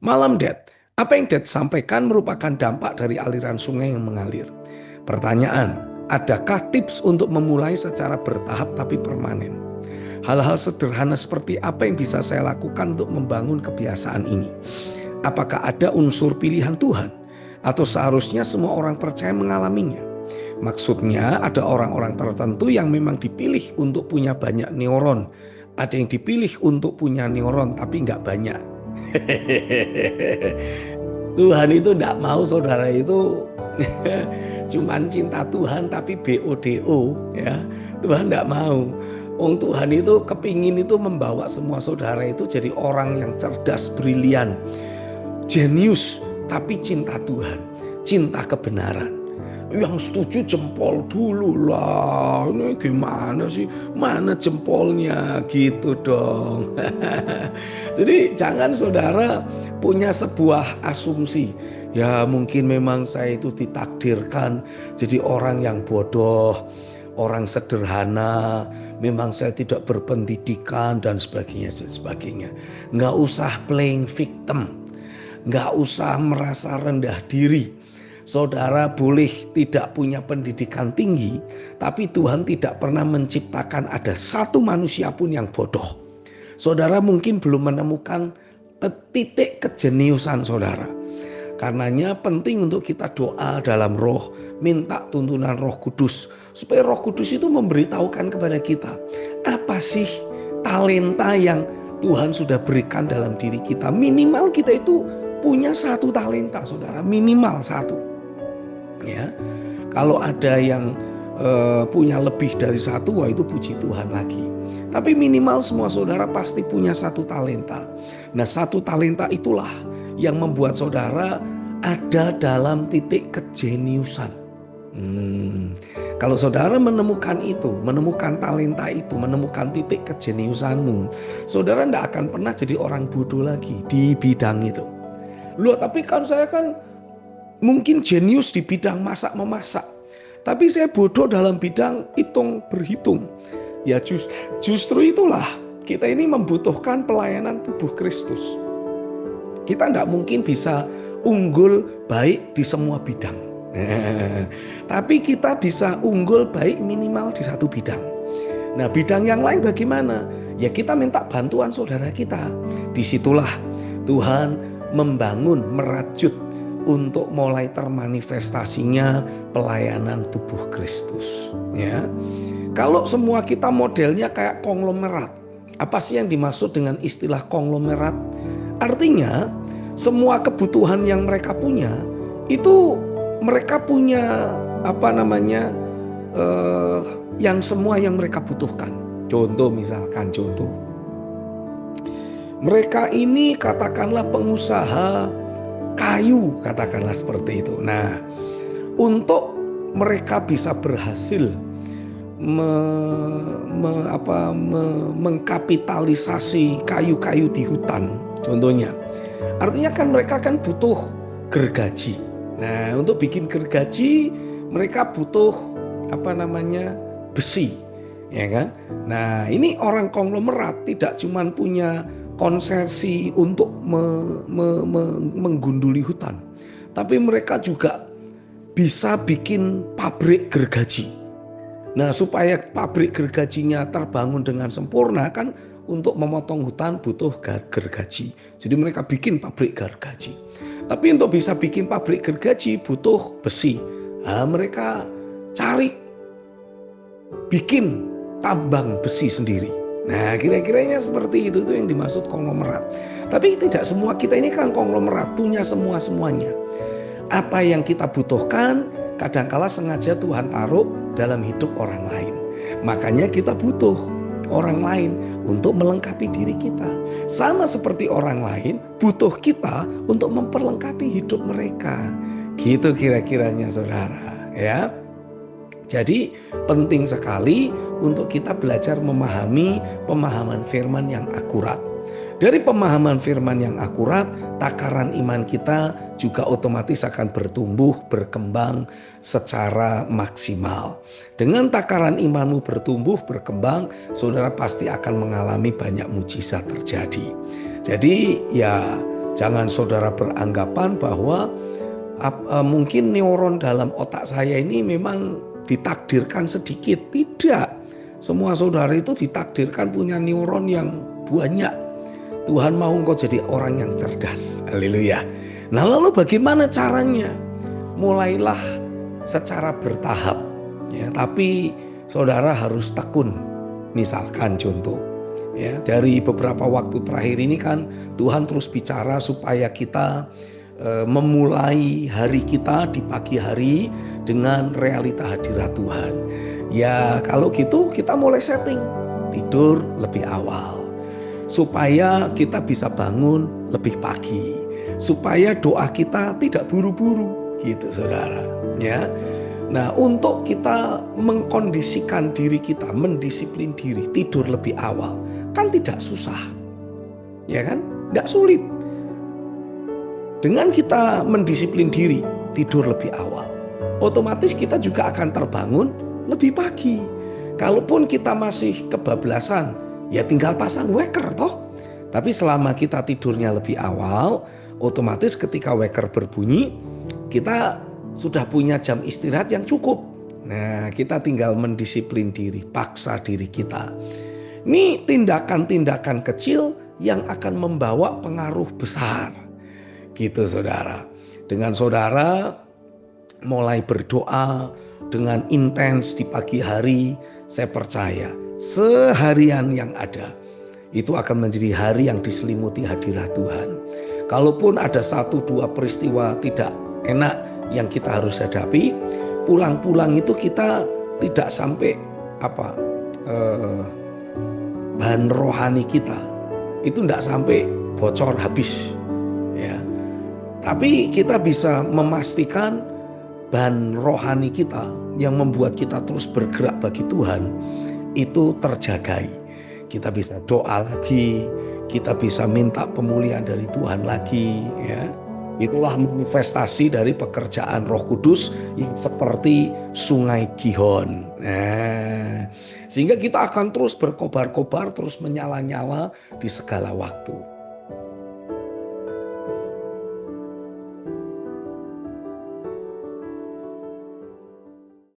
Malam, Dad. Apa yang Dad sampaikan merupakan dampak dari aliran sungai yang mengalir. Pertanyaan, adakah tips untuk memulai secara bertahap tapi permanen? Hal-hal sederhana seperti apa yang bisa saya lakukan untuk membangun kebiasaan ini? Apakah ada unsur pilihan Tuhan? Atau seharusnya semua orang percaya mengalaminya? Maksudnya ada orang-orang tertentu yang memang dipilih untuk punya banyak neuron. Ada yang dipilih untuk punya neuron tapi nggak banyak. Tuhan itu tidak mau saudara itu cuman cinta Tuhan tapi BODO ya. Tuhan tidak mau. Tuhan itu kepingin itu membawa semua saudara itu jadi orang yang cerdas, brilian, jenius, tapi cinta Tuhan, cinta kebenaran. Yang setuju jempol dulu lah. Ini gimana sih? Mana jempolnya? Gitu dong. Jadi jangan saudara punya sebuah asumsi. Ya mungkin memang saya itu ditakdirkan jadi orang yang bodoh, orang sederhana, memang saya tidak berpendidikan dan sebagainya. Nggak usah playing victim, nggak usah merasa rendah diri. Saudara boleh tidak punya pendidikan tinggi, tapi Tuhan tidak pernah menciptakan ada satu manusia pun yang bodoh. Saudara mungkin belum menemukan titik kejeniusan saudara. Karenanya penting untuk kita doa dalam roh, minta tuntunan Roh Kudus, supaya Roh Kudus itu memberitahukan kepada kita, apa sih talenta yang Tuhan sudah berikan dalam diri kita. Minimal kita itu punya satu talenta saudara, minimal satu. Ya, kalau ada yang punya lebih dari satu, wah itu puji Tuhan lagi. Tapi minimal semua saudara pasti punya satu talenta. Nah, satu talenta itulah yang membuat saudara ada dalam titik kejeniusan. Kalau saudara menemukan itu, menemukan talenta itu, menemukan titik kejeniusanmu, saudara tidak akan pernah jadi orang bodoh lagi di bidang itu. Loh, tapi kan saya kan mungkin jenius di bidang masak memasak, tapi saya bodoh dalam bidang hitung berhitung. Ya justru itulah kita ini membutuhkan pelayanan tubuh Kristus. Kita tidak mungkin bisa unggul baik di semua bidang. Tapi kita bisa unggul baik minimal di satu bidang. Nah, bidang yang lain bagaimana? Ya kita minta bantuan saudara kita. Disitulah Tuhan membangun, merajut untuk mulai termanifestasinya pelayanan tubuh Kristus. Ya, kalau semua kita modelnya kayak konglomerat, apa sih yang dimaksud dengan istilah konglomerat? Artinya semua kebutuhan yang mereka punya itu mereka punya yang semua yang mereka butuhkan. Contoh misalkan mereka ini katakanlah pengusaha kayu, katakanlah seperti itu. Nah, untuk mereka bisa berhasil mengkapitalisasi kayu-kayu di hutan, contohnya, artinya kan mereka kan butuh gergaji. Nah, untuk bikin gergaji mereka butuh besi, ya kan? Nah, ini orang konglomerat tidak cuma punya konsesi untuk menggunduli hutan, tapi mereka juga bisa bikin pabrik gergaji. Nah, supaya pabrik gergajinya terbangun dengan sempurna kan untuk memotong hutan butuh gergaji. Jadi mereka bikin pabrik gergaji. Tapi untuk bisa bikin pabrik gergaji butuh besi. Nah, mereka cari bikin tambang besi sendiri. Nah, kira-kiranya seperti itu yang dimaksud konglomerat. Tapi tidak semua kita ini kan konglomerat, punya semuanya. Apa yang kita butuhkan kadangkala sengaja Tuhan taruh dalam hidup orang lain. Makanya kita butuh orang lain untuk melengkapi diri kita. Sama seperti orang lain butuh kita untuk memperlengkapi hidup mereka. Gitu kira-kiranya saudara, ya. Jadi penting sekali untuk kita belajar memahami pemahaman firman yang akurat. Dari pemahaman firman yang akurat, takaran iman kita juga otomatis akan bertumbuh, berkembang secara maksimal. Dengan takaran imanmu bertumbuh, berkembang, saudara pasti akan mengalami banyak mujizat terjadi. Jadi ya Jangan saudara beranggapan bahwa mungkin neuron dalam otak saya ini memang ditakdirkan sedikit. Tidak. Semua saudara itu ditakdirkan punya neuron yang banyak. Tuhan mau engkau jadi orang yang cerdas. Haleluya. Nah, lalu bagaimana caranya? Mulailah secara bertahap. Ya, tapi saudara harus tekun. Misalkan contoh, ya, dari beberapa waktu terakhir ini kan Tuhan terus bicara supaya kita memulai hari kita di pagi hari dengan realita hadirat Tuhan. Ya, kalau gitu kita mulai setting tidur lebih awal supaya kita bisa bangun lebih pagi, supaya doa kita tidak buru-buru gitu saudara, ya. Nah, untuk kita mengkondisikan diri kita, mendisiplin diri tidur lebih awal kan tidak susah, ya kan, tidak sulit. Dengan kita mendisiplin diri tidur lebih awal, otomatis kita juga akan terbangun lebih pagi. Kalaupun kita masih kebablasan, ya tinggal pasang weker toh. Tapi selama kita tidurnya lebih awal, otomatis ketika weker berbunyi, kita sudah punya jam istirahat yang cukup. Nah, kita tinggal mendisiplin diri, paksa diri kita. Ini tindakan-tindakan kecil yang akan membawa pengaruh besar. Gitu saudara. Dengan saudara mulai berdoa dengan intens di pagi hari, saya percaya seharian yang ada itu akan menjadi hari yang diselimuti hadirat Tuhan. Kalaupun ada 1-2 peristiwa tidak enak yang kita harus hadapi, pulang-pulang itu kita tidak sampai bahan rohani kita itu tidak sampai bocor habis, ya. Tapi kita bisa memastikan bahan rohani kita yang membuat kita terus bergerak bagi Tuhan itu terjagai. Kita bisa doa lagi, kita bisa minta pemulihan dari Tuhan lagi, ya. Itulah manifestasi dari pekerjaan Roh Kudus yang seperti sungai Gihon. Nah, sehingga kita akan terus berkobar-kobar, terus menyala-nyala di segala waktu.